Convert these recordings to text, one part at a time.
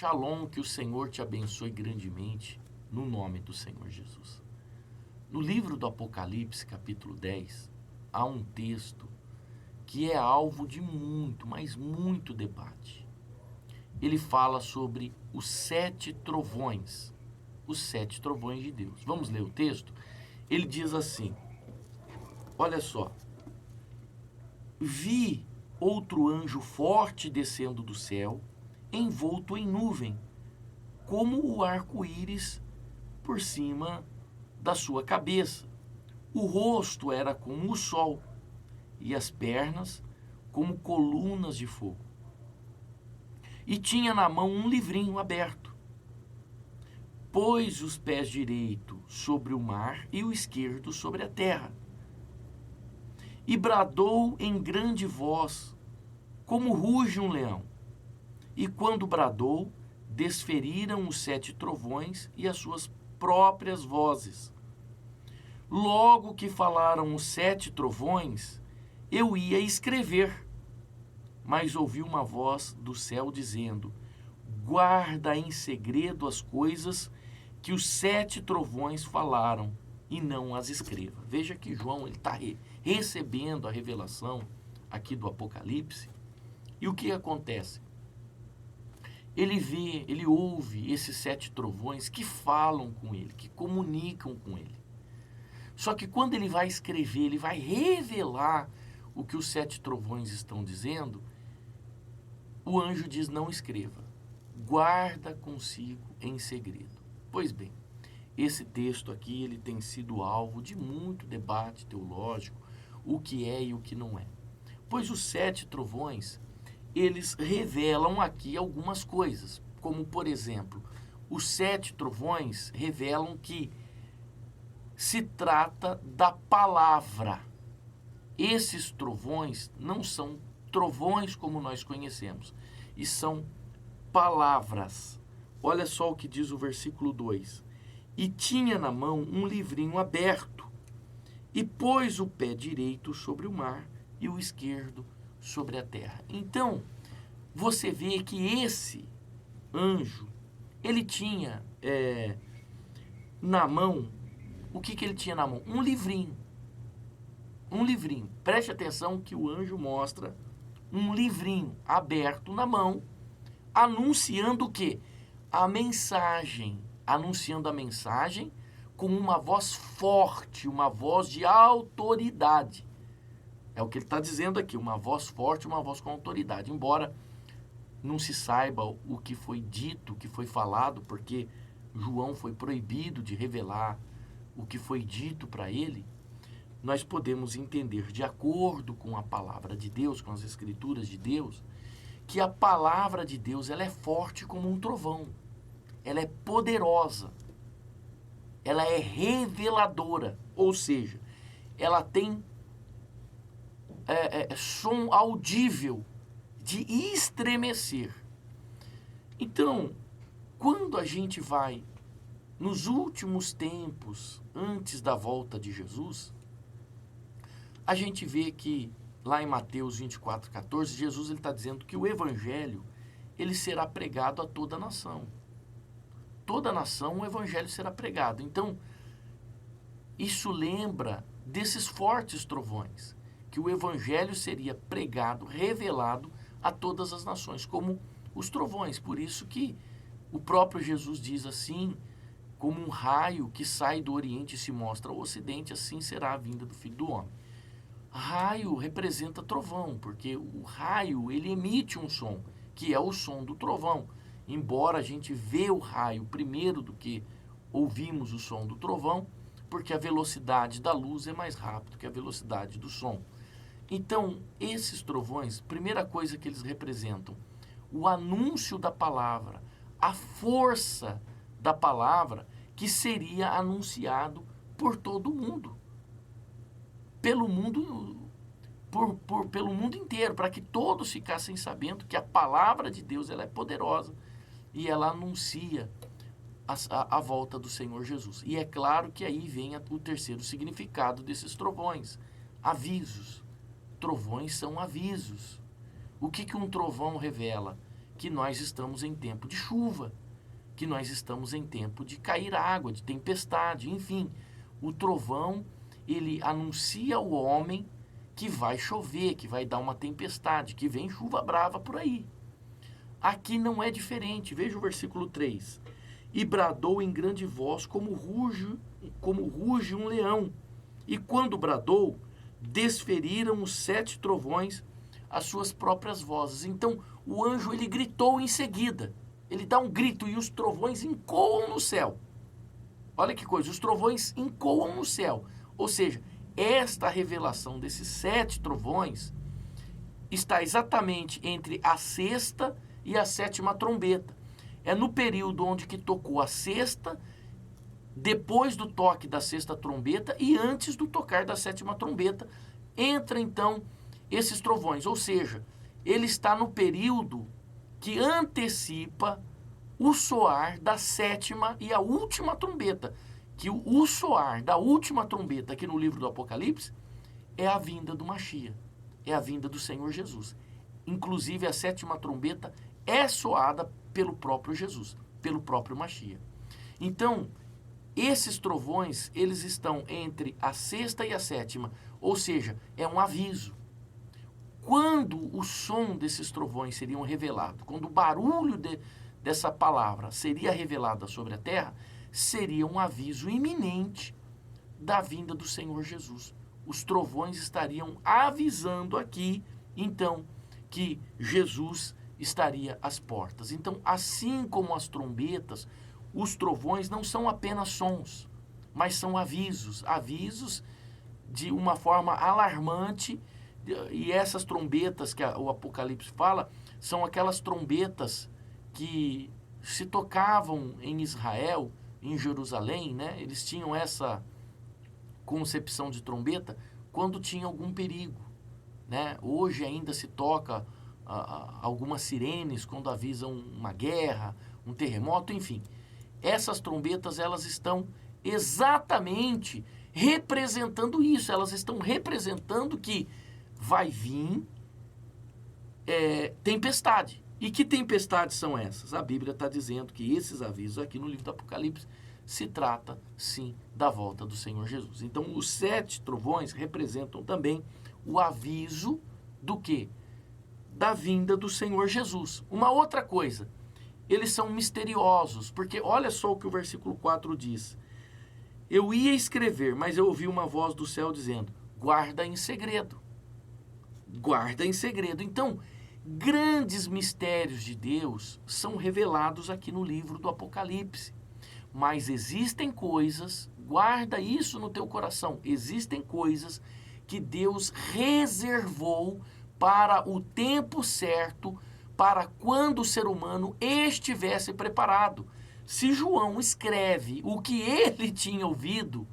Shalom, que o Senhor te abençoe grandemente, no nome do Senhor Jesus. No livro do Apocalipse, capítulo 10, há um texto que é alvo de muito, mas muito debate. Ele fala sobre os 7 trovões, os 7 trovões de Deus. Vamos ler o texto? Ele diz assim, olha só, vi outro anjo forte descendo do céu, envolto em nuvem, como o arco-íris por cima da sua cabeça. O rosto era como o sol, e as pernas como colunas de fogo. E tinha na mão um livrinho aberto. Pôs os pés direito sobre o mar e o esquerdo sobre a terra. E bradou em grande voz, como ruge um leão. E quando bradou, desferiram os 7 trovões e as suas próprias vozes. Logo que falaram os 7 trovões, eu ia escrever. Mas ouvi uma voz do céu dizendo, guarda em segredo as coisas que os 7 trovões falaram e não as escreva. Veja que João está recebendo a revelação aqui do Apocalipse. E o que acontece? Ele vê, ele ouve esses 7 trovões que falam com ele, que comunicam com ele. Só que quando ele vai escrever, ele vai revelar o que os 7 trovões estão dizendo, o anjo diz, não escreva, guarda consigo em segredo. Pois bem, esse texto aqui ele tem sido alvo de muito debate teológico, o que é e o que não é. Pois os 7 trovões, eles revelam aqui algumas coisas, como por exemplo, os 7 trovões revelam que se trata da palavra. Esses trovões não são trovões como nós conhecemos, e são palavras. Olha só o que diz o versículo 2. E tinha na mão um livrinho aberto, e pôs o pé direito sobre o mar e o esquerdo sobre a terra. Então, você vê que esse anjo, ele tinha na mão, o que ele tinha na mão? Um livrinho. Um livrinho. Preste atenção que o anjo mostra um livrinho aberto na mão, anunciando o quê? A mensagem. Anunciando a mensagem com uma voz forte, uma voz de autoridade. É o que ele está dizendo aqui, uma voz forte, uma voz com autoridade. Embora não se saiba o que foi dito, o que foi falado, porque João foi proibido de revelar o que foi dito para ele, nós podemos entender, de acordo com a palavra de Deus, com as escrituras de Deus, que a palavra de Deus ela é forte como um trovão, ela é poderosa, ela é reveladora, ou seja, ela tem som audível de estremecer. Então, quando a gente vai nos últimos tempos, antes da volta de Jesus, a gente vê que lá em Mateus 24:14, Jesus está dizendo que o evangelho ele será pregado a toda a nação. Toda a nação o evangelho será pregado. Então, isso lembra desses fortes trovões, que o evangelho seria pregado, revelado a todas as nações, como os trovões. Por isso que o próprio Jesus diz assim, como um raio que sai do Oriente e se mostra ao Ocidente, assim será a vinda do Filho do Homem. Raio representa trovão, porque o raio ele emite um som, que é o som do trovão. Embora a gente vê o raio primeiro do que ouvimos o som do trovão, porque a velocidade da luz é mais rápida que a velocidade do som. Então, esses trovões, primeira coisa que eles representam, o anúncio da palavra, a força da palavra que seria anunciado por todo mundo. Pelo mundo, pelo mundo inteiro, para que todos ficassem sabendo que a palavra de Deus ela é poderosa e ela anuncia a volta do Senhor Jesus. E é claro que aí vem o terceiro significado desses trovões, avisos. Trovões são avisos. O que um trovão revela? que nós estamos em tempo de chuva, que nós estamos em tempo de cair água, de tempestade, enfim. O trovão, ele anuncia ao homem que vai chover, que vai dar uma tempestade, que vem chuva brava por aí. Aqui não é diferente. Veja o versículo 3. E bradou em grande voz como ruge um leão. E quando bradou, desferiram os 7 trovões as suas próprias vozes. Então, o anjo, ele gritou em seguida. Ele dá um grito e os trovões encoam no céu. Olha que coisa, os trovões encoam no céu. Ou seja, esta revelação desses 7 trovões está exatamente entre a 6ª e a 7ª trombeta. É no período onde que tocou a 6ª, depois do toque da 6ª trombeta e antes do tocar da 7ª trombeta, entra então esses trovões. Ou seja, ele está no período que antecipa o soar da 7ª e a última trombeta. Que o soar da última trombeta aqui no livro do Apocalipse é a vinda do Mashiach, é a vinda do Senhor Jesus. Inclusive a 7ª trombeta é soada pelo próprio Jesus, pelo próprio Mashiach. Então, esses trovões, eles estão entre a 6ª e a 7ª, ou seja, é um aviso. Quando o som desses trovões seriam revelados, quando o barulho dessa palavra seria revelada sobre a terra, seria um aviso iminente da vinda do Senhor Jesus. Os trovões estariam avisando aqui, então, que Jesus estaria às portas. Então, assim como as trombetas, os trovões não são apenas sons, mas são avisos, avisos de uma forma alarmante. E essas trombetas que o Apocalipse fala, são aquelas trombetas que se tocavam em Israel, em Jerusalém, né? Eles tinham essa concepção de trombeta quando tinha algum perigo, né? Hoje ainda se toca algumas sirenes quando avisam uma guerra, um terremoto, enfim. Essas trombetas, elas estão exatamente representando isso, elas estão representando que vai vir tempestade. E que tempestades são essas? A Bíblia está dizendo que esses avisos aqui no livro do Apocalipse se trata, sim, da volta do Senhor Jesus. Então, os 7 trovões representam também o aviso do quê? Da vinda do Senhor Jesus. Uma outra coisa, eles são misteriosos, porque olha só o que o versículo 4 diz. Eu ia escrever, mas eu ouvi uma voz do céu dizendo, guarda em segredo. Guarda em segredo. Então, grandes mistérios de Deus são revelados aqui no livro do Apocalipse. Mas existem coisas, guarda isso no teu coração, existem coisas que Deus reservou para o tempo certo, para quando o ser humano estivesse preparado. Se João escreve o que ele tinha ouvido,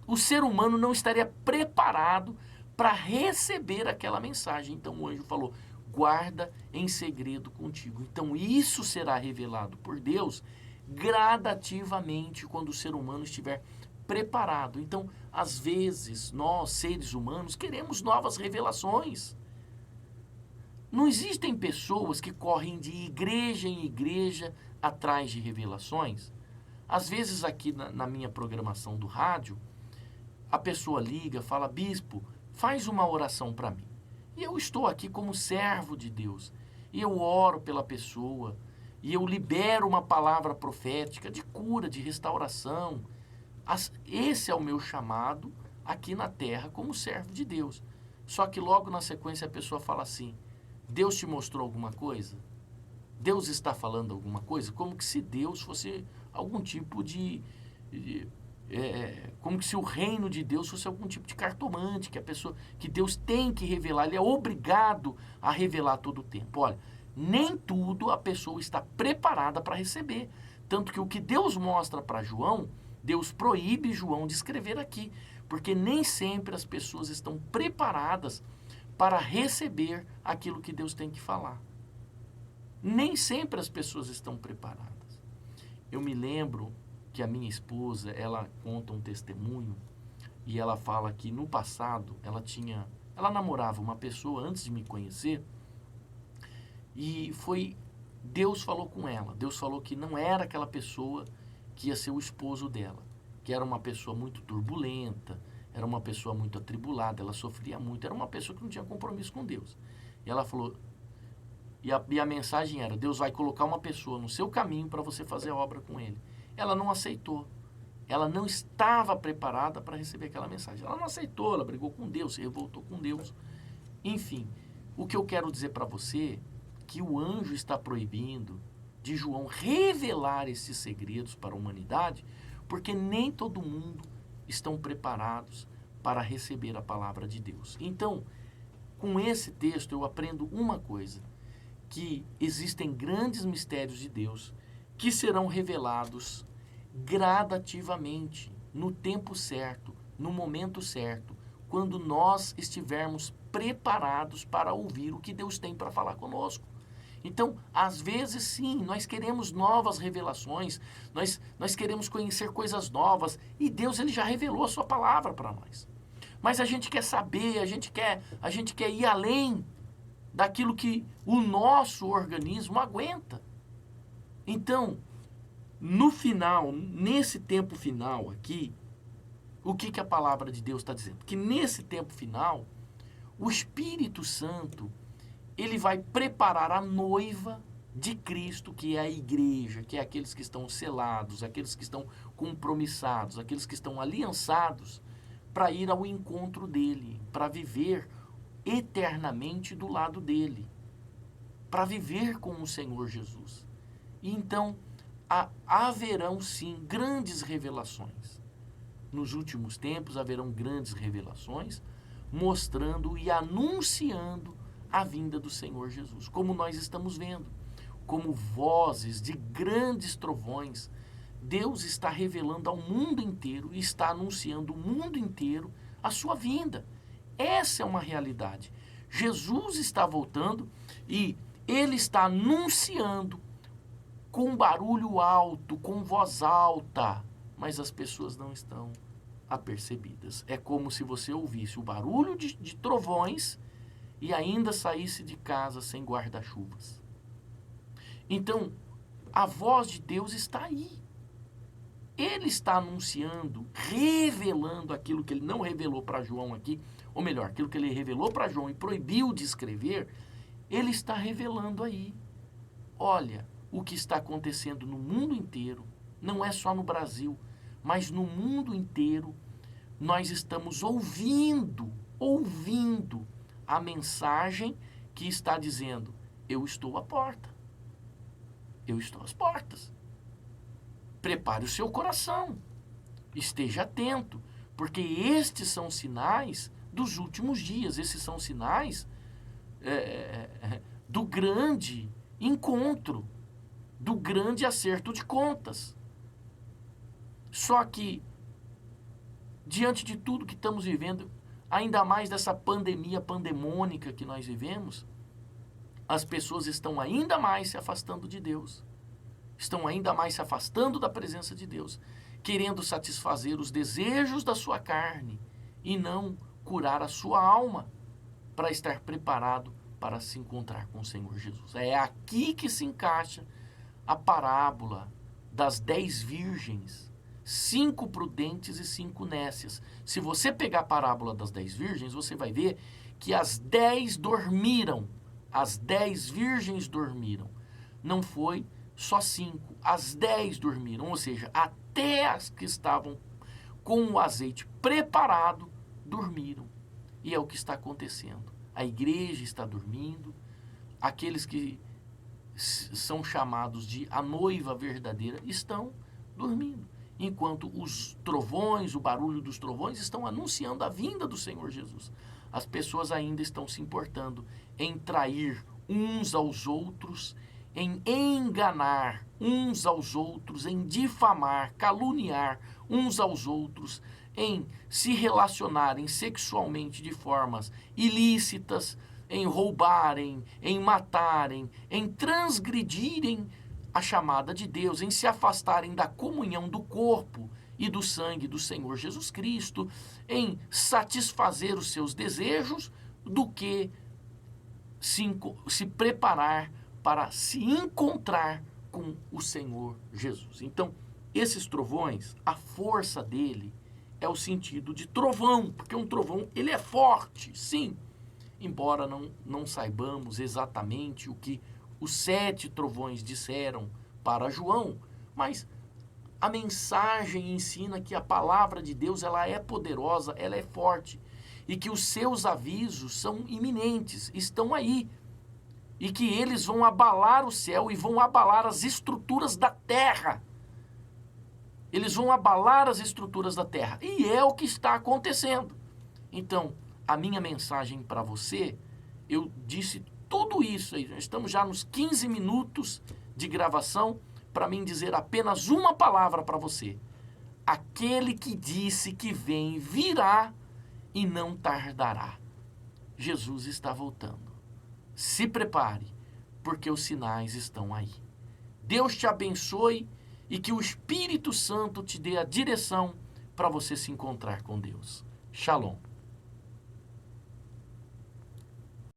o ser humano não estaria preparado para receber aquela mensagem. Então o anjo falou, guarda em segredo contigo. Então isso será revelado por Deus gradativamente quando o ser humano estiver preparado. Então, às vezes, nós, seres humanos, queremos novas revelações. Não existem pessoas que correm de igreja em igreja atrás de revelações? Às vezes aqui na minha programação do rádio, a pessoa liga, fala, bispo, faz uma oração para mim. E eu estou aqui como servo de Deus. E eu oro pela pessoa. E eu libero uma palavra profética de cura, de restauração. Esse é o meu chamado aqui na terra como servo de Deus. Só que logo na sequência a pessoa fala assim, Deus te mostrou alguma coisa? Deus está falando alguma coisa? Como que se Deus fosse algum tipo como que se o reino de Deus fosse algum tipo de cartomante, que Deus tem que revelar, ele é obrigado a revelar todo o tempo. Olha, nem tudo a pessoa está preparada para receber. Tanto que o que Deus mostra para João, Deus proíbe João de escrever aqui, porque nem sempre as pessoas estão preparadas para receber aquilo que Deus tem que falar. Nem sempre as pessoas estão preparadas. Eu me lembro que a minha esposa, ela conta um testemunho e ela fala que no passado ela namorava uma pessoa antes de me conhecer e foi Deus falou com ela. Deus falou que não era aquela pessoa que ia ser o esposo dela, que era uma pessoa muito turbulenta, era uma pessoa muito atribulada, ela sofria muito, era uma pessoa que não tinha compromisso com Deus. E ela falou, e a mensagem era, Deus vai colocar uma pessoa no seu caminho para você fazer a obra com ele. Ela não aceitou. Ela não estava preparada para receber aquela mensagem. Ela não aceitou, ela brigou com Deus, se revoltou com Deus. Enfim, o que eu quero dizer para você é que o anjo está proibindo de João revelar esses segredos para a humanidade, porque nem todo mundo estão preparados para receber a palavra de Deus. Então, com esse texto eu aprendo uma coisa, que existem grandes mistérios de Deus que serão revelados gradativamente, no tempo certo, no momento certo, quando nós estivermos preparados para ouvir o que Deus tem para falar conosco. Então, às vezes, sim, nós queremos novas revelações, nós queremos conhecer coisas novas, e Deus ele já revelou a sua palavra para nós. Mas a gente quer saber, a gente quer ir além daquilo que o nosso organismo aguenta. Então, no final, nesse tempo final aqui, o que a palavra de Deus está dizendo? Que nesse tempo final, o Espírito Santo, ele vai preparar a noiva de Cristo, que é a igreja, que é aqueles que estão selados, aqueles que estão compromissados, aqueles que estão aliançados, para ir ao encontro dele, para viver eternamente do lado dele, para viver com o Senhor Jesus. E então, haverão sim grandes revelações. Nos últimos tempos haverão grandes revelações, mostrando e anunciando a vinda do Senhor Jesus, como nós estamos vendo, como vozes de grandes trovões. Deus está revelando ao mundo inteiro e está anunciando ao mundo inteiro a sua vinda. Essa é uma realidade. Jesus está voltando e ele está anunciando com barulho alto, com voz alta, mas as pessoas não estão apercebidas. É como se você ouvisse o barulho de trovões e ainda saísse de casa sem guarda-chuvas. Então, a voz de Deus está aí. Ele está anunciando, revelando aquilo que ele não revelou para João aqui, ou melhor, aquilo que ele revelou para João e proibiu de escrever, ele está revelando aí. Olha, o que está acontecendo no mundo inteiro, não é só no Brasil, mas no mundo inteiro, nós estamos ouvindo a mensagem que está dizendo, eu estou à porta. Eu estou às portas. Prepare o seu coração. Esteja atento, porque estes são sinais dos últimos dias. Esses são sinais do grande encontro, do grande acerto de contas. Só que, diante de tudo que estamos vivendo, ainda mais dessa pandemia pandemônica que nós vivemos, as pessoas estão ainda mais se afastando de Deus. Estão ainda mais se afastando da presença de Deus, querendo satisfazer os desejos da sua carne e não curar a sua alma para estar preparado para se encontrar com o Senhor Jesus. É aqui que se encaixa a parábola das 10 virgens, 5 prudentes e 5 nécias. Se você pegar a parábola das 10 virgens, você vai ver que as 10 dormiram, as 10 virgens dormiram. Não foi só 5, as 10 dormiram, ou seja, até as que estavam com o azeite preparado, dormiram. E é o que está acontecendo. A igreja está dormindo, aqueles que são chamados de a noiva verdadeira estão dormindo, enquanto os trovões, o barulho dos trovões estão anunciando a vinda do Senhor Jesus. As pessoas ainda estão se importando em trair uns aos outros, em enganar uns aos outros, em difamar, caluniar uns aos outros, em se relacionarem sexualmente de formas ilícitas, em roubarem, em matarem, em transgredirem a chamada de Deus, em se afastarem da comunhão do corpo e do sangue do Senhor Jesus Cristo, em satisfazer os seus desejos, do que se preparar para se encontrar com o Senhor Jesus. Então, esses trovões, a força dele é o sentido de trovão, porque um trovão, ele é forte, sim, embora não saibamos exatamente o que os 7 trovões disseram para João, mas a mensagem ensina que a palavra de Deus, ela é poderosa, ela é forte, e que os seus avisos são iminentes, estão aí, e que eles vão abalar o céu e vão abalar as estruturas da terra. Eles vão abalar as estruturas da terra. E é o que está acontecendo. Então, a minha mensagem para você, eu disse tudo isso aí. Estamos já nos 15 minutos de gravação para mim dizer apenas uma palavra para você. Aquele que disse que vem virá e não tardará. Jesus está voltando. Se prepare, porque os sinais estão aí. Deus te abençoe e que o Espírito Santo te dê a direção para você se encontrar com Deus. Shalom.